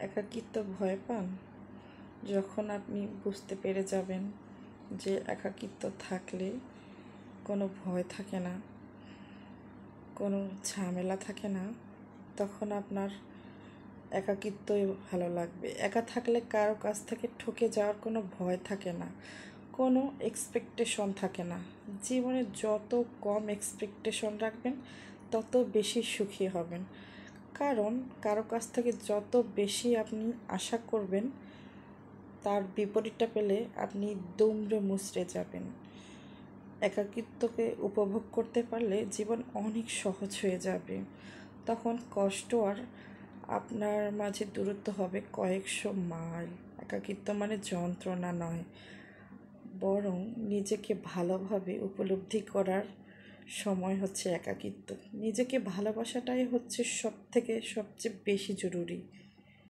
একাকিত্ব ভয় পান? যখন আপনি বুঝতে পেরে যাবেন যে একাকিত্ব থাকলে কোনো ভয় থাকে না, কোনো ঝামেলা থাকে না, তখন আপনার একাকিত্বই ভালো লাগবে। একা থাকলে কারো কাছ থেকে ঠকে যাওয়ার কোনো ভয় থাকে না, কোনো এক্সপেকটেশন থাকে না। জীবনে যত কম এক্সপেকটেশন রাখবেন তত বেশি সুখী হবেন। কারণ কারো কাছ থেকে যত বেশি আপনি আশা করবেন, তার বিপরীতটা পেলে আপনি দুমড়ে মুচড়ে যাবেন। একাকিত্বকে উপভোগ করতে পারলে জীবন অনেক সহজ হয়ে যাবে। তখন কষ্ট আর আপনার মাঝে দূরত্ব হবে কয়েকশো মাইল। একাকিত্ব মানে যন্ত্রণা নয়, বরং নিজেকে ভালোভাবে উপলব্ধি করার সময় হচ্ছে একাকিত্ব। নিজেকে ভালোবাসাটাই হচ্ছে সবচেয়ে বেশি জরুরি।